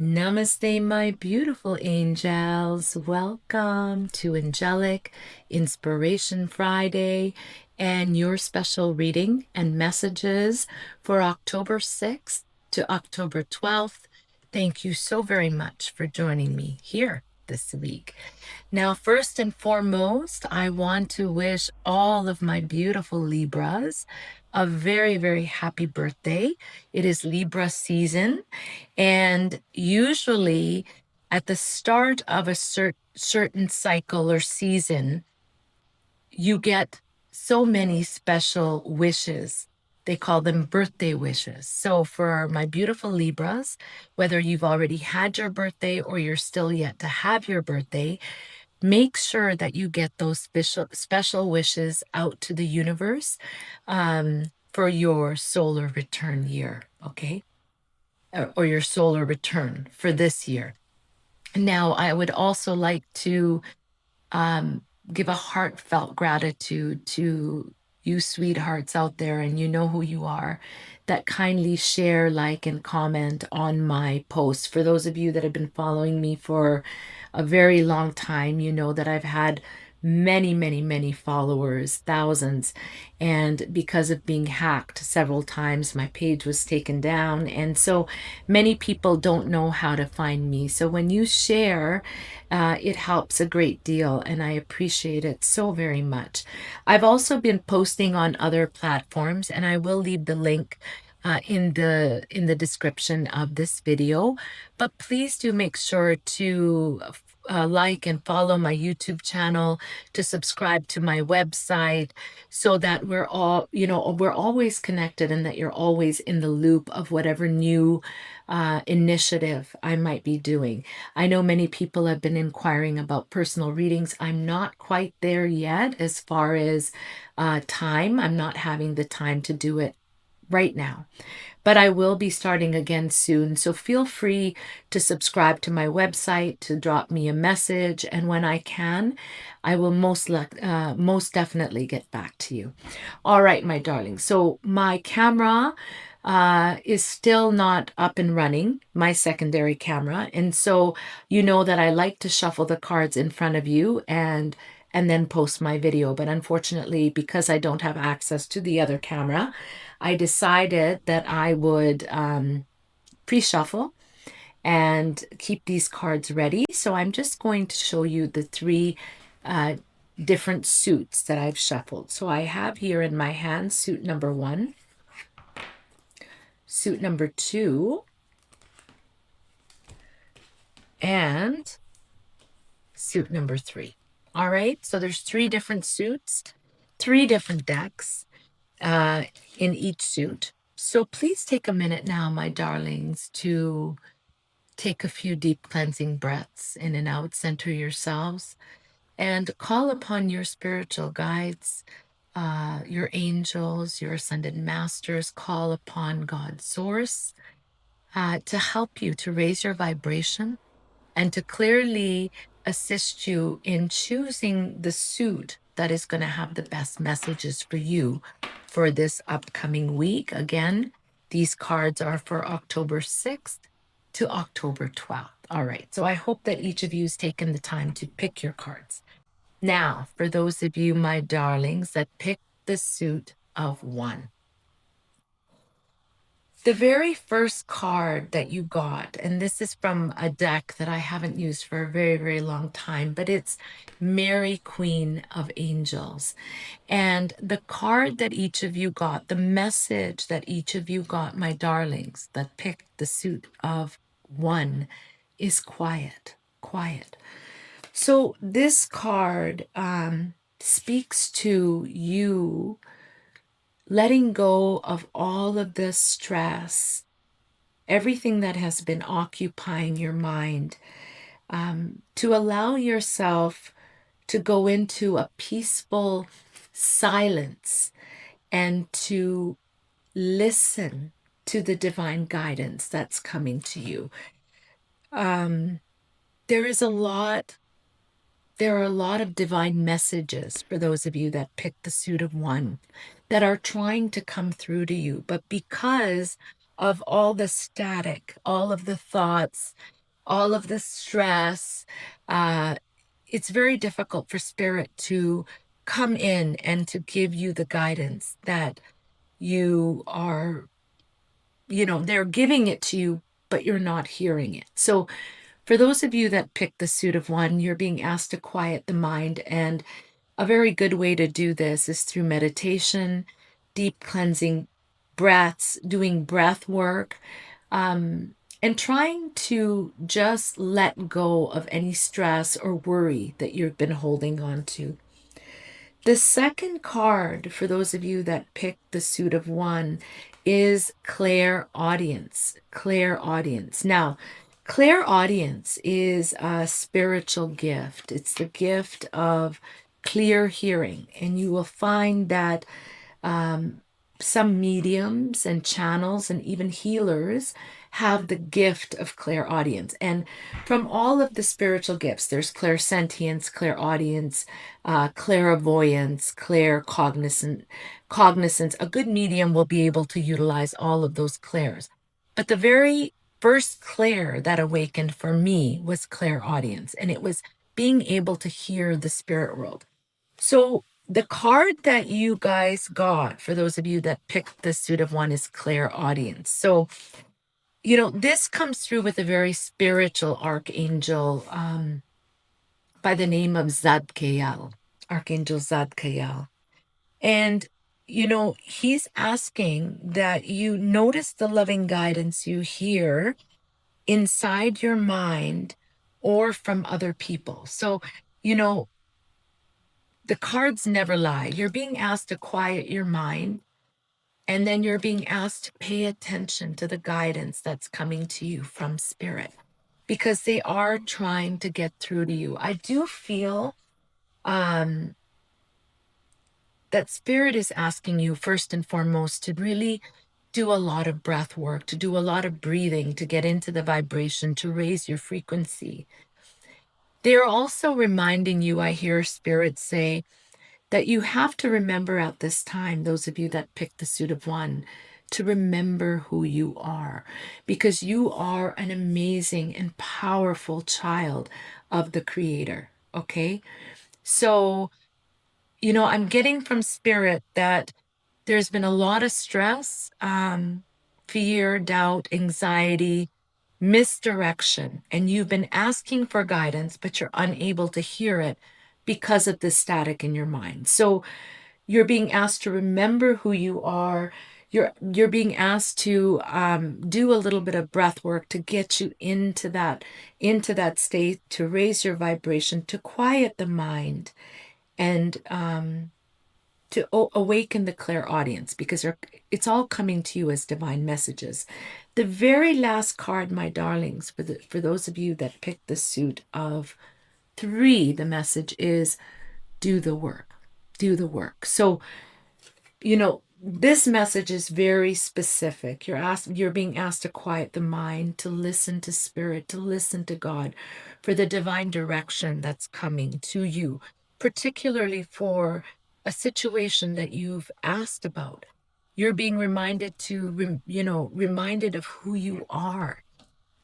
Namaste, my beautiful angels. Welcome to Angelic Inspiration Friday and your special reading and messages for October 6th to October 12th. Thank you so very much for joining me here this week. Now, first and foremost, I want to wish all of my beautiful Libras a very, very happy birthday. It is Libra season, and usually at the start of a certain cycle or season, you get so many special wishes. They call them birthday wishes. So, for my beautiful Libras, whether you've already had your birthday or you're still yet to have your birthday, make sure that you get those special wishes out to the universe for your solar return year, okay? Or your solar return for this year. Now, I would also like to give a heartfelt gratitude to you sweethearts out there, and you know who you are, that kindly share, like, and comment on my posts. For those of you that have been following me for a very long time, you know that I've had many, many, many followers, thousands. And because of being hacked several times, my page was taken down. And so many people don't know how to find me. So when you share, it helps a great deal, and I appreciate it so very much. I've also been posting on other platforms, and I will leave the link in the description of this video. But please do make sure to like and follow my YouTube channel, to subscribe to my website, so that we're all, we're always connected, and that you're always in the loop of whatever new initiative I might be doing. I know many people have been inquiring about personal readings. I'm not quite there yet as far as time. I'm not having the time to do it right now, but I will be starting again soon. So feel free to subscribe to my website, to drop me a message, and when I can, I will most definitely get back to you. All right, my darling. So my camera is still not up and running, my secondary camera, and so you know that I like to shuffle the cards in front of you and then post my video. But unfortunately, because I don't have access to the other camera, I decided that I would pre-shuffle and keep these cards ready. So I'm just going to show you the three uh, different suits that I've shuffled. So I have here in my hand suit number 1, suit number 2, and suit number 3. All right, so there's 3 different suits, 3 different decks in each suit. So please take a minute now, my darlings, to take a few deep cleansing breaths in and out, center yourselves, and call upon your spiritual guides, your angels, your ascended masters. Call upon God's source to help you to raise your vibration and to clearly assist you in choosing the suit that is going to have the best messages for you for this upcoming week. Again, these cards are for October 6th to October 12th. All right, so I hope that each of you has taken the time to pick your cards. Now, for those of you, my darlings, that picked the suit of 1. The very first card that you got, and this is from a deck that I haven't used for a very, very long time, but it's Mary, Queen of Angels. And the card that each of you got, the message that each of you got, my darlings, that picked the suit of 1, is quiet, quiet. So this card speaks to you letting go of all of the stress, everything that has been occupying your mind, to allow yourself to go into a peaceful silence and to listen to the divine guidance that's coming to you. There is a lot There are a lot of divine messages for those of you that picked the suit of 1 that are trying to come through to you. But because of all the static, all of the thoughts, all of the stress. Uh, it's very difficult for spirit to come in and to give you the guidance that you are, they're giving it to you, but you're not hearing it. So, for those of you that pick the suit of one, you're being asked to quiet the mind. And a very good way to do this is through meditation, deep cleansing breaths, doing breath work, and trying to just let go of any stress or worry that you've been holding on to. The second card, for those of you that picked the suit of one, is clairaudience. Clairaudience. Now, clairaudience is a spiritual gift. It's the gift of clear hearing. And you will find that some mediums and channels and even healers have the gift of clairaudience. And from all of the spiritual gifts, there's clairsentience, clairaudience, clairvoyance, cognizance. A good medium will be able to utilize all of those clairs. But the very first clair that awakened for me was clairaudience, and it was being able to hear the spirit world. So the card that you guys got, for those of you that picked the suit of one, is clairaudience. So, this comes through with a very spiritual archangel by the name of Zadkiel, Archangel Zadkiel. And, he's asking that you notice the loving guidance you hear inside your mind or from other people. So, you know, the cards never lie. You're being asked to quiet your mind, and then you're being asked to pay attention to the guidance that's coming to you from spirit because they are trying to get through to you. I do feel um, that spirit is asking you, first and foremost, to really do a lot of breath work, to do a lot of breathing, to get into the vibration, to raise your frequency. They're also reminding you, I hear spirit say, that you have to remember at this time, those of you that picked the suit of one, to remember who you are, because you are an amazing and powerful child of the Creator. Okay. So, I'm getting from spirit that there's been a lot of stress, fear, doubt, anxiety, misdirection, and you've been asking for guidance, but you're unable to hear it because of the static in your mind. So you're being asked to remember who you are. You're being asked to do a little bit of breath work to get you into that state, to raise your vibration, to quiet the mind, and to awaken the clairaudience, because it's all coming to you as divine messages. The very last card, my darlings, for those of you that picked the suit of three, the message is do the work. Do the work. So, this message is very specific. You're being asked to quiet the mind, to listen to spirit, to listen to God for the divine direction that's coming to you, particularly for a situation that you've asked about. You're being reminded reminded of who you are,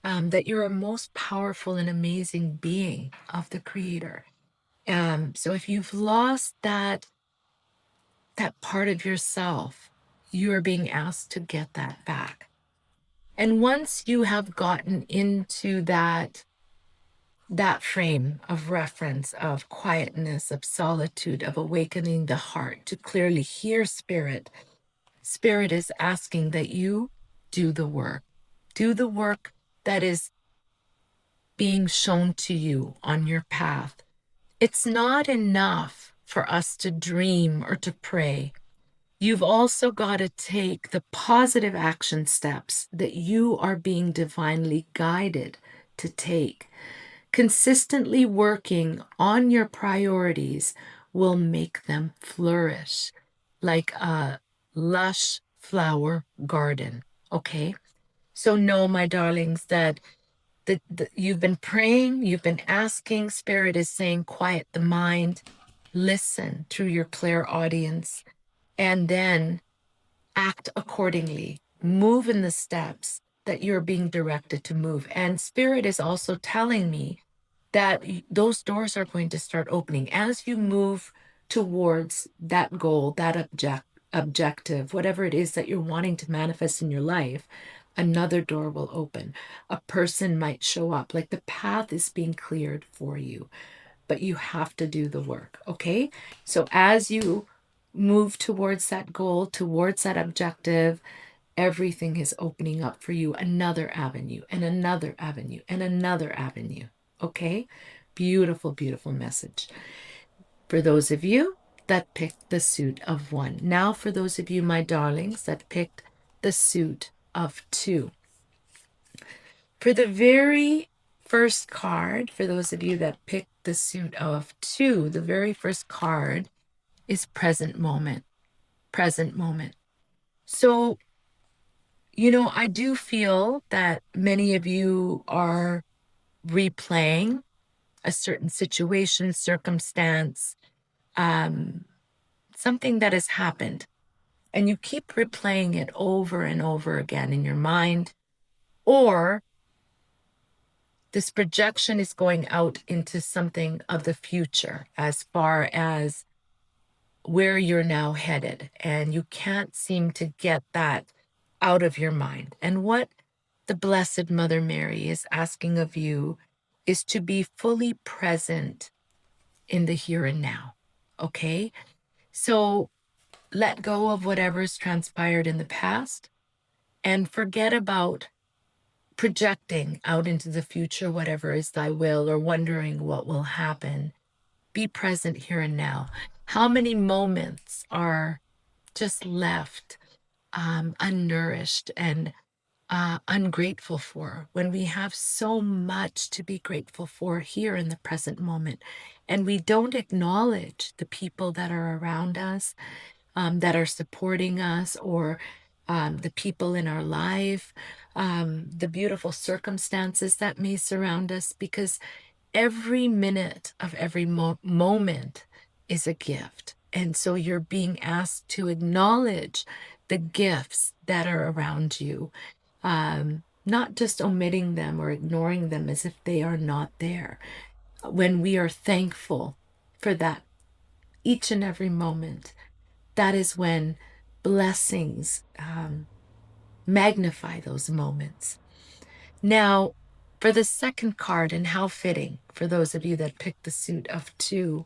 that you're a most powerful and amazing being of the Creator. So if you've lost that part of yourself, you are being asked to get that back. And once you have gotten into that frame of reference of quietness, of solitude, of awakening the heart to clearly hear spirit, spirit is asking that you do the work. Do the work that is being shown to you on your path. It's not enough for us to dream or to pray. You've also got to take the positive action steps that you are being divinely guided to take. Consistently working on your priorities will make them flourish like a lush flower garden. Okay? So, know, my darlings, that you've been praying, you've been asking, Spirit is saying, quiet the mind, listen through your clairaudience, and then act accordingly. move in the steps that you're being directed to move. And Spirit is also telling me that those doors are going to start opening as you move towards that goal, that objective, whatever it is that you're wanting to manifest in your life. Another door will open. A person might show up. Like the path is being cleared for you, but you have to do the work. Okay. So as you move towards that goal, towards that objective, everything is opening up for you, another avenue and another avenue and another avenue. Okay. Beautiful, beautiful message. For those of you that picked the suit of 1. Now, for those of you, my darlings, that picked the suit of 2. For the very first card, for those of you that picked the suit of 2, the very first card is present moment. Present moment. So, I do feel that many of you are replaying a certain situation, circumstance, something that has happened, and you keep replaying it over and over again in your mind, or this projection is going out into something of the future as far as where you're now headed, and you can't seem to get that out of your mind. And what the Blessed Mother Mary is asking of you is to be fully present in the here and now. Okay? So let go of whatever's transpired in the past and forget about projecting out into the future, whatever is thy will, or wondering what will happen. Be present here and now. How many moments are just left unnourished and ungrateful for, when we have so much to be grateful for here in the present moment, and we don't acknowledge the people that are around us, that are supporting us, or the people in our life, the beautiful circumstances that may surround us, because every minute of every moment is a gift. And so you're being asked to acknowledge the gifts that are around you, not just omitting them or ignoring them as if they are not there. When we are thankful for that each and every moment, that is when blessings magnify those moments. Now, for the second card, and how fitting for those of you that picked the suit of 2,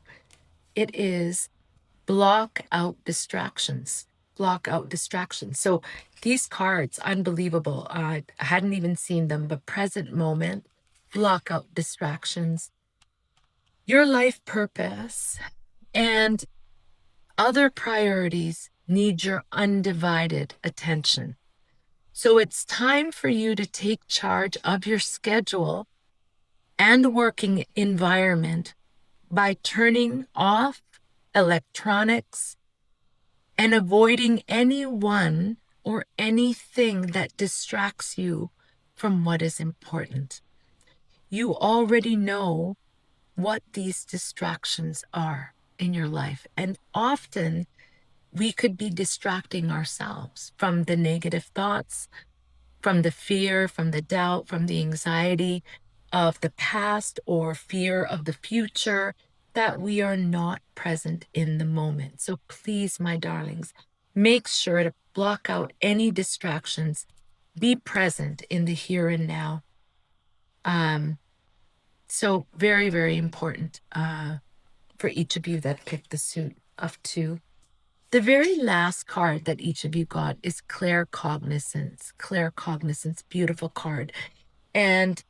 it is block out distractions. Block out distractions. So these cards, unbelievable. I hadn't even seen them, but present moment, block out distractions. Your life purpose and other priorities need your undivided attention. So it's time for you to take charge of your schedule and working environment by turning off electronics and avoiding anyone or anything that distracts you from what is important. You already know what these distractions are in your life, and often we could be distracting ourselves from the negative thoughts, from the fear, from the doubt, from the anxiety of the past, or fear of the future, that we are not present in the moment. So please, my darlings, make sure to block out any distractions. Be present in the here and now. So very, very important for each of you that picked the suit of 2. The very last card that each of you got is claircognizance. Claircognizance, beautiful card. And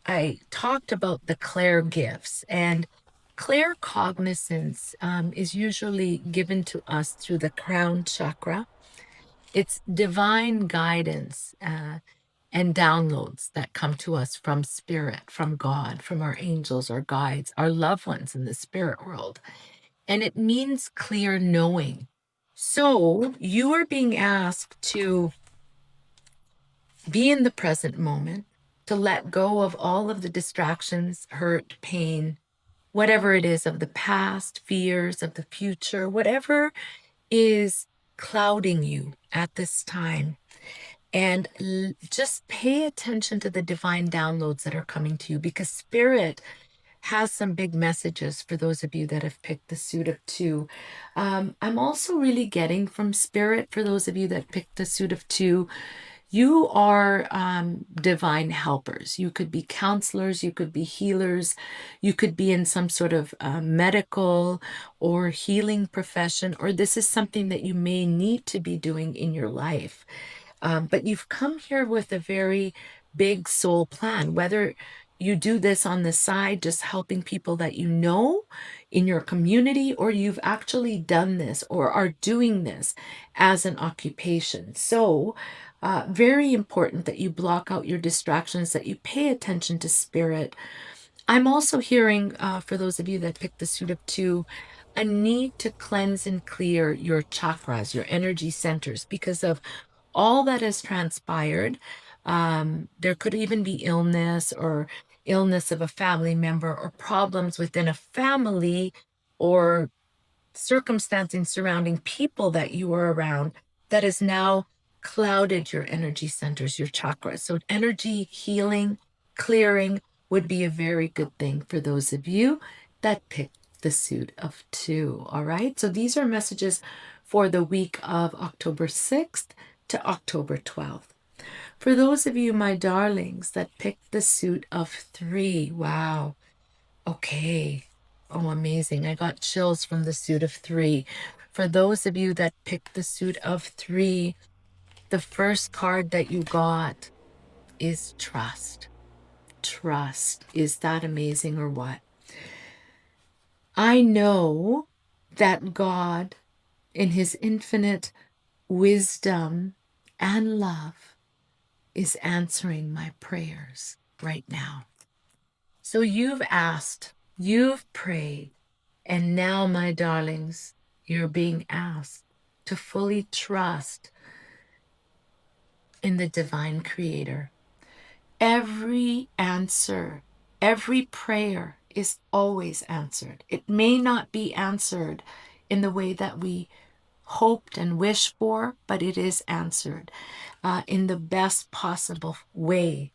I talked about the clair gifts, and claircognizance is usually given to us through the crown chakra. It's divine guidance and downloads that come to us from spirit, from God, from our angels, our guides, our loved ones in the spirit world. And it means clear knowing. So you are being asked to be in the present moment, to let go of all of the distractions, hurt, pain, whatever it is of the past, fears of the future, whatever is clouding you at this time. And just pay attention to the divine downloads that are coming to you, because Spirit has some big messages for those of you that have picked the suit of two. I'm also really getting from Spirit, for those of you that picked the suit of two, you are divine helpers. You could be counselors, you could be healers, you could be in some sort of medical or healing profession, or this is something that you may need to be doing in your life. But you've come here with a very big soul plan, whether you do this on the side, just helping people that you know in your community, or you've actually done this or are doing this as an occupation. So, very important that you block out your distractions, that you pay attention to Spirit. I'm also hearing, for those of you that picked the suit of two, a need to cleanse and clear your chakras, your energy centers, because of all that has transpired. There could even be illness, or illness of a family member, or problems within a family, or circumstances surrounding people that you were around, that has now clouded your energy centers, your chakras. So, energy healing, clearing would be a very good thing for those of you that picked the suit of two. All right. So, these are messages for the week of October 6th to October 12th. For those of you, my darlings, that picked the suit of three, wow. Okay. Oh, amazing. I got chills from the suit of three. For those of you that picked the suit of three, the first card that you got is trust. Trust. Is that amazing or what? I know that God, in his infinite wisdom and love, is answering my prayers right now. So you've asked, you've prayed, and now, my darlings, you're being asked to fully trust in the divine creator. Every answer, every prayer is always answered. It may not be answered in the way that we hoped and wished for, but it is answered in the best possible way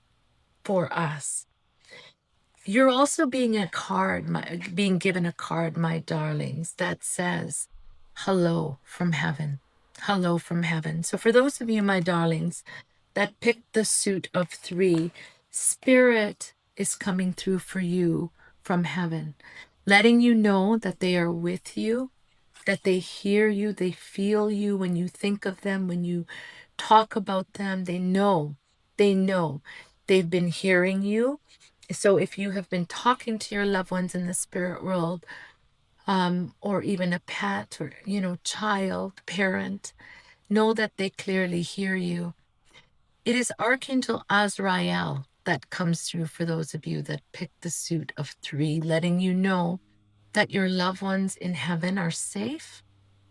for us. You're also being being given a card, my darlings, that says, hello from heaven. Hello from heaven. So for those of you, my darlings, that picked the suit of three, Spirit is coming through for you from heaven, letting you know that they are with you, that they hear you, they feel you when you think of them, when you talk about them. They know they've been hearing you. So if you have been talking to your loved ones in the spirit world, or even a pet, or, child, parent, know that they clearly hear you. It is Archangel Azrael that comes through for those of you that picked the suit of three, letting you know that your loved ones in heaven are safe.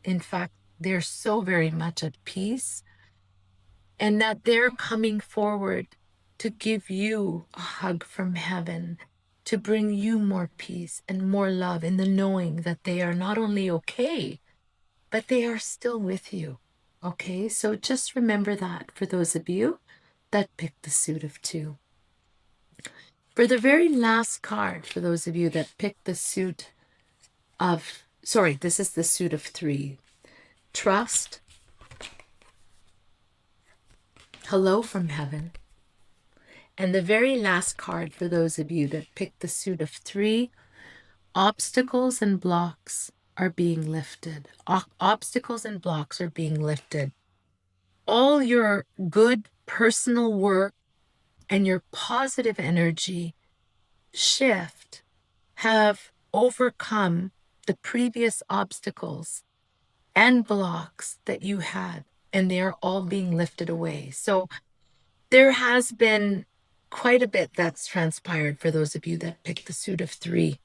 In fact, they're so very much at peace, and that they're coming forward to give you a hug from heaven, to bring you more peace and more love, in the knowing that they are not only okay, but they are still with you. Okay, so just remember that for those of you that picked the suit of two. For the very last card, for those of you that picked the suit of, sorry, this is the suit of three. Trust, hello from heaven. And the very last card, for those of you that picked the suit of three, obstacles and blocks are being lifted. Obstacles and blocks are being lifted. All your good personal work and your positive energy shift have overcome the previous obstacles and blocks that you had, and they are all being lifted away. So there has been quite a bit that's transpired for those of you that picked the suit of three.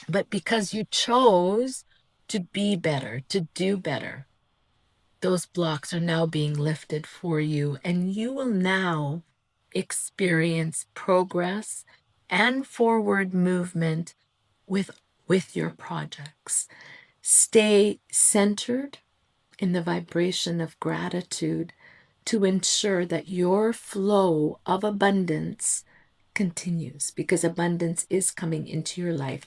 But because you chose to be better, to do better, those blocks are now being lifted for you, and you will now experience progress and forward movement with your projects. Stay centered in the vibration of gratitude to ensure that your flow of abundance continues, because abundance is coming into your life.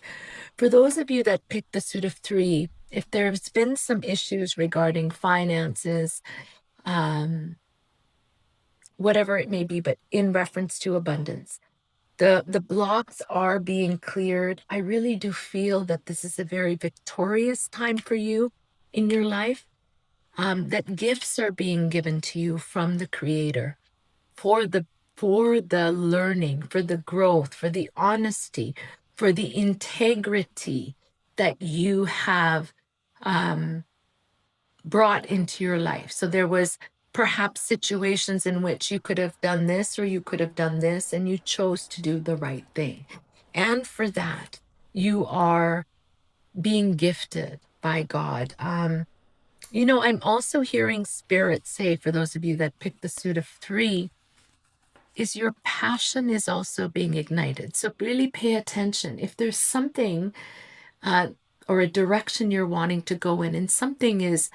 For those of you that picked the suit of 3, if there's been some issues regarding finances, whatever it may be, but in reference to abundance, the blocks are being cleared. I really do feel that this is a very victorious time for you in your life, that gifts are being given to you from the Creator for the learning, for the growth, for the honesty, for the integrity that you have brought into your life. So there was perhaps situations in which you could have done this or you could have done this, and you chose to do the right thing. And for that, you are being gifted by God. I'm also hearing Spirit say, for those of you that picked the suit of 3, is your passion is also being ignited. So really pay attention. If there's something or a direction you're wanting to go in, and something is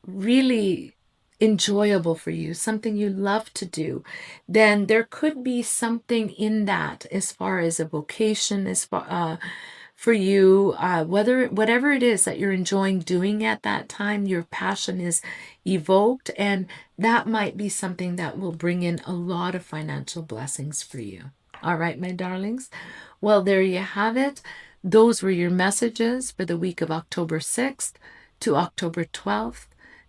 really enjoyable for you, something you love to do, then there could be something in that as far as a vocation, as far for you, whatever it is that you're enjoying doing at that time, your passion is evoked, and that might be something that will bring in a lot of financial blessings for you. All right, my darlings. Well, there you have it. Those were your messages for the week of October 6th to October 12th.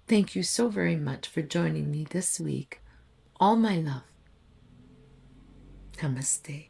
Thank you so very much for joining me this week. All my love. Namaste.